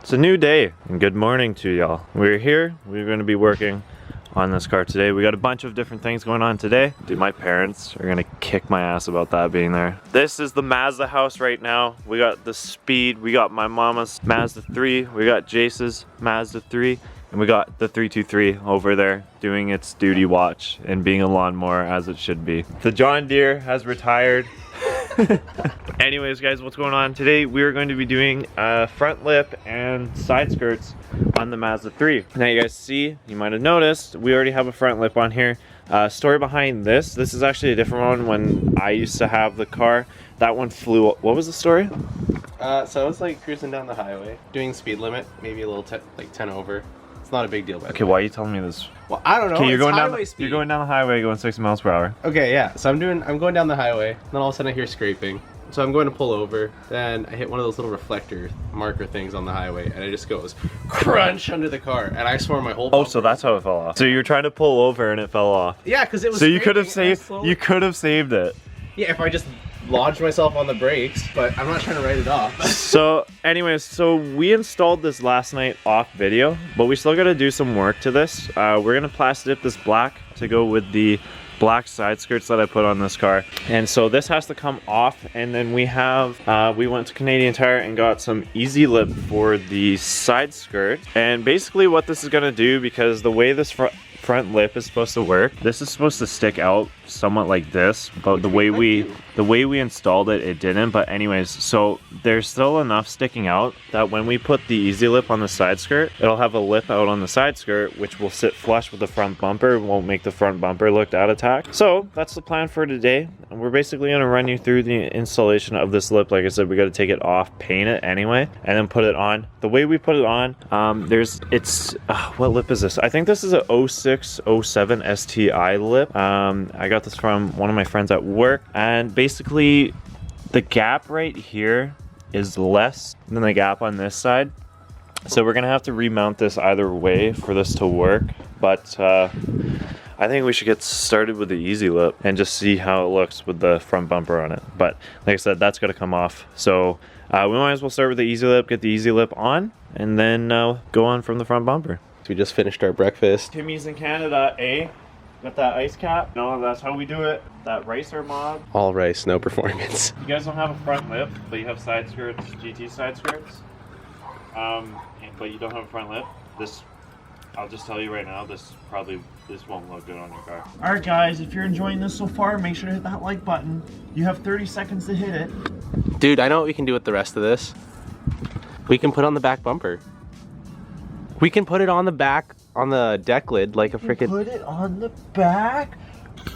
It's a new day and good morning to y'all. We're here, we're gonna be working on this car today. We got a bunch of different things going on today. Dude, my parents are gonna kick my ass about that being there. This is the Mazda house right now. We got the Speed, we got my mama's Mazda 3, we got Jace's Mazda 3, and we got the 323 over there doing its duty watch and being a lawnmower as it should be. The John Deere has retired. Anyways guys, what's going on? Today we are going to be doing front lip and side skirts on the Mazda 3. Now you guys see, you might have noticed, we already have a front lip on here. Story behind this is actually a different one. When I used to have the car, that one flew. What was the story? So I was like cruising down the highway, doing speed limit, maybe a little like 10 over. It's not a big deal, by the way. Why are you telling me this? Well, I don't know. Okay, you're going down the highway going 60 miles per hour. Okay, yeah. So I'm going down the highway, then all of a sudden I hear scraping. So I'm going to pull over, then I hit one of those little reflector marker things on the highway, and it just goes crunch under the car, and I swore my whole bumper. Oh, so that's how it fell off. So you were trying to pull over and it fell off. Yeah, because it was. So you could have saved. You could have saved it. Yeah, if I just lodged myself on the brakes, but I'm not trying to write it off. So anyways, so we installed this last night off video, but we still got to do some work to this. We're gonna plastic dip this black to go with the black side skirts that I put on this car, and so this has to come off. And then we have we went to Canadian Tire and got some easy lip for the side skirt. And basically what this is gonna do, because the way this front lip is supposed to work, this is supposed to stick out somewhat like this, but the way we installed it, it didn't. But anyways, so there's still enough sticking out that when we put the easy lip on the side skirt, it'll have a lip out on the side skirt, which will sit flush with the front bumper. It won't make the front bumper look out of tack. So that's the plan for today, and we're basically going to run you through the installation of this lip. Like I said, we got to take it off, paint it anyway, and then put it on. The way we put it on, what lip is this? I think this is a 0607 STI lip. I got this from one of my friends at work, and basically the gap right here is less than the gap on this side, so we're gonna have to remount this either way for this to work. But I think we should get started with the easy lip and just see how it looks with the front bumper on it. But like I said, that's gonna come off, so we might as well start with the easy lip, get the easy lip on, and then go on from the front bumper. We just finished our breakfast. Timmy's in Canada, eh? Got that ice cap? No, that's how we do it. That racer mod. All rice, no performance. You guys don't have a front lip, but you have side skirts, GT side skirts. But you don't have a front lip. This, I'll just tell you right now, this won't look good on your car. Alright guys, if you're enjoying this so far, make sure to hit that like button. You have 30 seconds to hit it. Dude, I know what we can do with the rest of this. We can put on the back bumper. We can put it on the back, on the deck lid, like a freaking... Put it on the back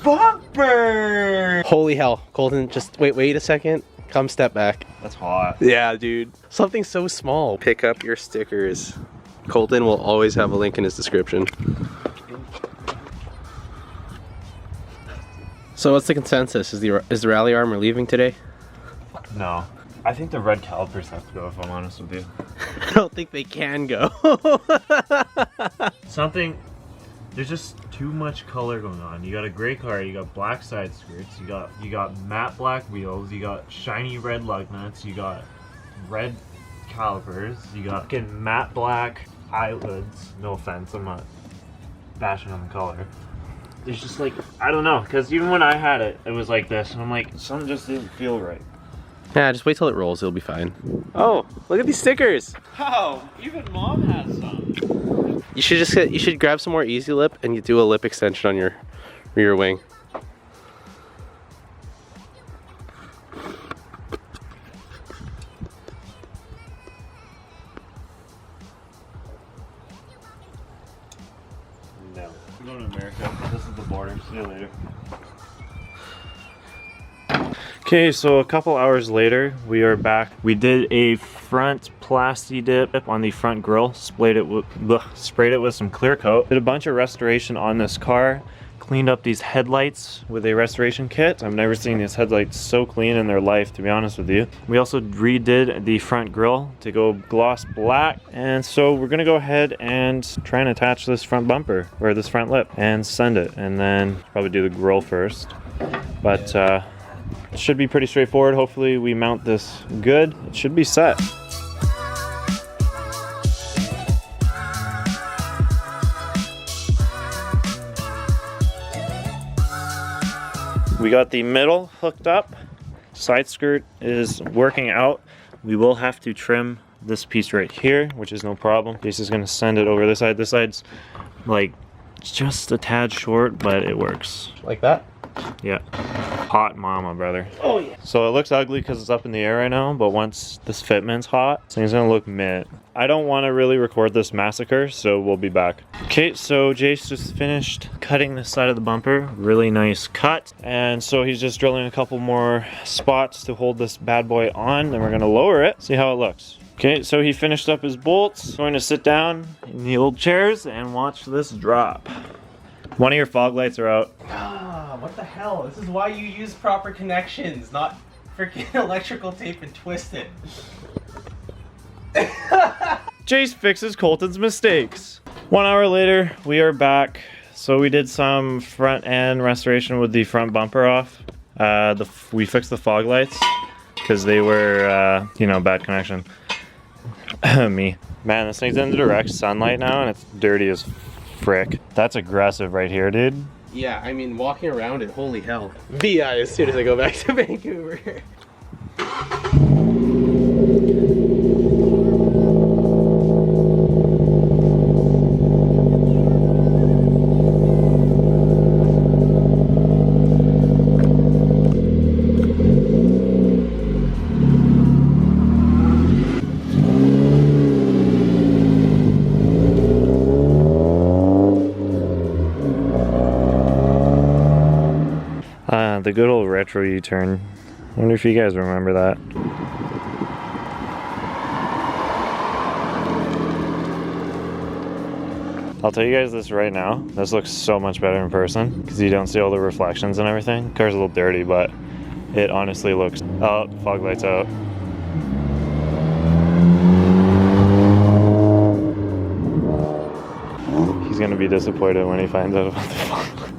bumper! Holy hell, Colton, just wait a second. Come step back. That's hot. Yeah, dude. Something so small. Pick up your stickers. Colton will always have a link in his description. So what's the consensus? Is the rally armor leaving today? No. I think the red calipers have to go, if I'm honest with you. I don't think they can go. There's just too much color going on. You got a gray car, you got black side skirts, you got matte black wheels, you got shiny red lug nuts, you got red calipers, you got fucking matte black eyelids. No offense, I'm not bashing on the color. There's just like, I don't know, because even when I had it, it was like this, and I'm like, something just didn't feel right. Yeah, just wait till it rolls, it'll be fine. Oh, look at these stickers! Oh, even mom has some. You should grab some more easy lip and you do a lip extension on your rear wing. No. I'm going to America. This is the border. See you later. Okay, so a couple hours later, we are back. We did a front plasti dip on the front grille, sprayed it with some clear coat. Did a bunch of restoration on this car, cleaned up these headlights with a restoration kit. I've never seen these headlights so clean in their life, to be honest with you. We also redid the front grille to go gloss black, and so we're gonna go ahead and try and attach this front bumper, or this front lip, and send it, and then probably do the grille first. But it should be pretty straightforward. Hopefully we mount this good. It should be set. We got the middle hooked up. Side skirt is working out. We will have to trim this piece right here, which is no problem. Jace is gonna send it over this side. This side's like just a tad short, but it works. Like that? Yeah. Hot mama, brother. Oh yeah. So it looks ugly because it's up in the air right now, but once this fitment's hot, this thing's gonna look mint. I don't want to really record this massacre, so we'll be back. Okay, so Jace just finished cutting this side of the bumper. Really nice cut. And so he's just drilling a couple more spots to hold this bad boy on, then we're gonna lower it, see how it looks. Okay, so he finished up his bolts. Going to sit down in the old chairs and watch this drop. One of your fog lights are out. Ah, what the hell? This is why you use proper connections, not freaking electrical tape and twist it. Jace fixes Colton's mistakes. 1 hour later, we are back. So we did some front end restoration with the front bumper off. We fixed the fog lights because they were, you know, bad connection. Me. Man, this thing's in the direct sunlight now and it's dirty as frick. That's aggressive right here, dude. Yeah, I mean, walking around it, holy hell. VI as soon as I go back to Vancouver. The good old retro U-turn. Wonder if you guys remember that. I'll tell you guys this right now. This looks so much better in person because you don't see all the reflections and everything. Car's a little dirty, but it honestly looks... Oh, fog lights out. He's gonna be disappointed when he finds out about the fog lights.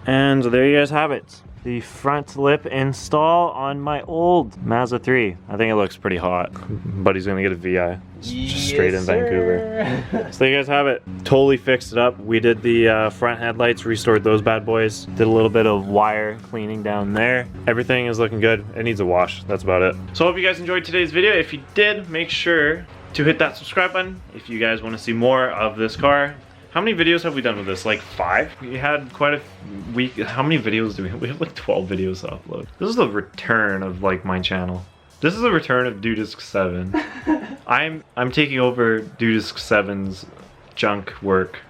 And there you guys have it. The front lip install on my old Mazda 3. I think it looks pretty hot. Buddy's gonna get a VI. Just straight in Vancouver. So there you guys have it. Totally fixed it up. We did the front headlights, restored those bad boys. Did a little bit of wire cleaning down there. Everything is looking good. It needs a wash. That's about it. So I hope you guys enjoyed today's video. If you did, make sure to hit that subscribe button if you guys want to see more of this car. How many videos have we done with this? Like 5? We had quite a week. How many videos do we have? We have like 12 videos to upload. This is the return of like my channel. This is the return of Dudisk 7. I'm taking over Dudisk 7's junk work.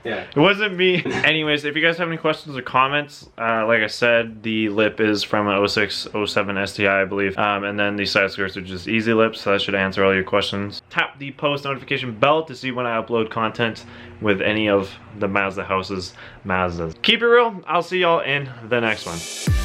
Yeah. It wasn't me. Anyways, if you guys have any questions or comments, like I said, the lip is from a 06, 07 STI, I believe. And then the side skirts are just easy lips, so that should answer all your questions. Tap the post notification bell to see when I upload content with any of the Mazda house's Mazdas. Keep it real. I'll see y'all in the next one.